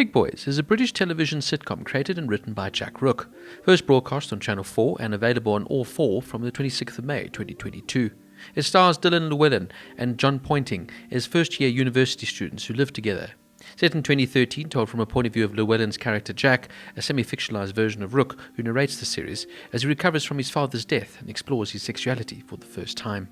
Big Boys is a British television sitcom created and written by Jack Rooke, first broadcast on Channel 4 and available on all four from the 26th of May 2022. It stars Llewellyn and John Pointing as first-year university students who live together. Set in 2013, told from a point of view of Llewellyn's character Jack, a semi-fictionalised version of Rooke, who narrates the series as he recovers from his father's death and explores his sexuality for the first time.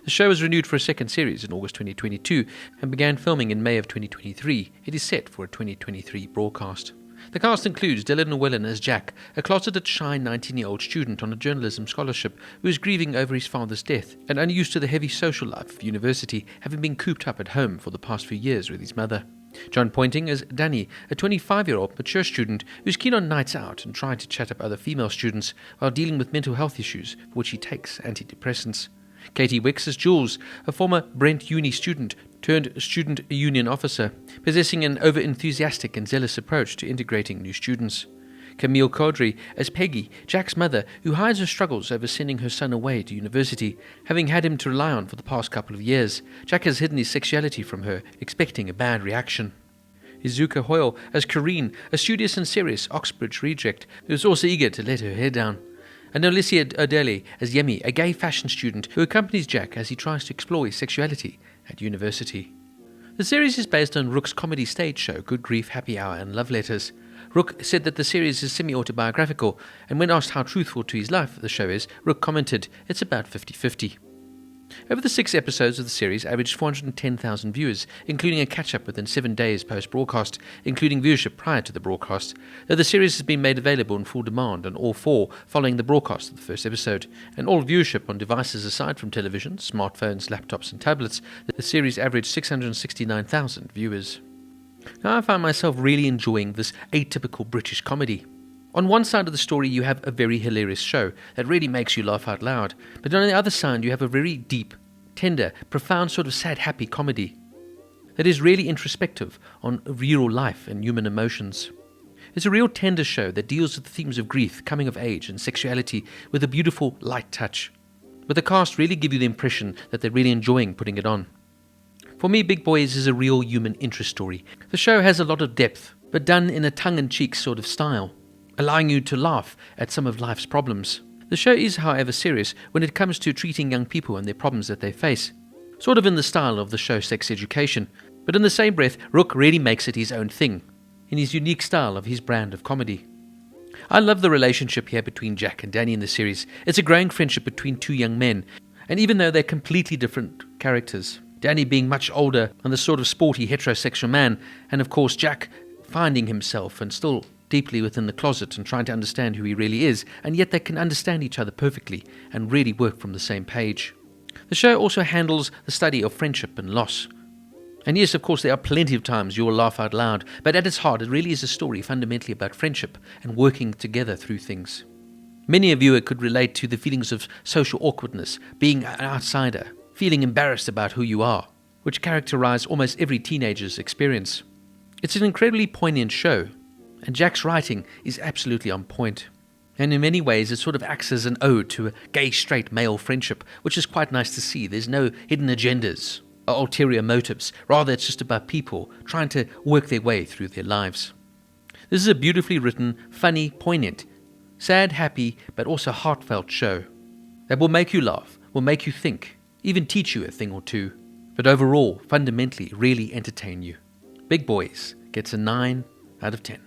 The show was renewed for a second series in August 2022 and began filming in May of 2023. It is set for a 2023 broadcast. The cast includes Llewellyn as Jack, a closeted, shy 19-year-old student on a journalism scholarship who is grieving over his father's death and unused to the heavy social life of university, having been cooped up at home for the past few years with his mother. John Pointing as Danny, a 25-year-old mature student who's keen on nights out and trying to chat up other female students while dealing with mental health issues for which he takes antidepressants. Katie Wicks as Jules, a former Brent Uni student turned student union officer, possessing an over-enthusiastic and zealous approach to integrating new students. Camille Caudry as Peggy, Jack's mother, who hides her struggles over sending her son away to university, having had him to rely on for the past couple of years. Jack has hidden his sexuality from her, expecting a bad reaction. Izuka Hoyle as Corrine, a studious and serious Oxbridge reject who is also eager to let her hair down. And Alicia O'Daly as Yemi, a gay fashion student who accompanies Jack as he tries to explore his sexuality at university. The series is based on Rooke's comedy stage show Good Grief, Happy Hour and Love Letters. Rooke said that the series is semi-autobiographical, and when asked how truthful to his life the show is, Rooke commented, "It's about 50-50. Over the 6 episodes of the series averaged 410,000 viewers, including a catch-up within 7 days post-broadcast, including viewership prior to the broadcast, though the series has been made available in full demand on all 4 following the broadcast of the first episode, and all viewership on devices aside from television, smartphones, laptops and tablets. The series averaged 669,000 viewers. Now I find myself really enjoying this atypical British comedy. On one side of the story you have a very hilarious show that really makes you laugh out loud, but on the other side you have a very deep, tender, profound sort of sad happy comedy that is really introspective on real life and human emotions. It's a real tender show that deals with the themes of grief, coming of age and sexuality with a beautiful light touch, but the cast really give you the impression that they're really enjoying putting it on. For me, Big Boys is a real human interest story. The show has a lot of depth, but done in a tongue-in-cheek sort of style, allowing you to laugh at some of life's problems. The show is, however, serious when it comes to treating young people and their problems that they face, sort of in the style of the show Sex Education, but in the same breath, Rooke really makes it his own thing, in his unique style of his brand of comedy. I love the relationship here between Jack and Danny in the series. It's a growing friendship between 2 young men, and even though they're completely different characters, Danny being much older and the sort of sporty heterosexual man, and of course Jack finding himself and still deeply within the closet and trying to understand who he really is, and yet they can understand each other perfectly and really work from the same page. The show also handles the study of friendship and loss. And yes, of course, there are plenty of times you will laugh out loud, but at its heart, it really is a story fundamentally about friendship and working together through things. Many a viewer could relate to the feelings of social awkwardness, being an outsider, feeling embarrassed about who you are, which characterize almost every teenager's experience. It's an incredibly poignant show, and Jack's writing is absolutely on point. And in many ways, it sort of acts as an ode to a gay, straight male friendship, which is quite nice to see. There's no hidden agendas or ulterior motives. Rather, it's just about people trying to work their way through their lives. This is a beautifully written, funny, poignant, sad, happy, but also heartfelt show that will make you laugh, will make you think, even teach you a thing or two, but overall, fundamentally, really entertain you. Big Boys gets a 9 out of 10.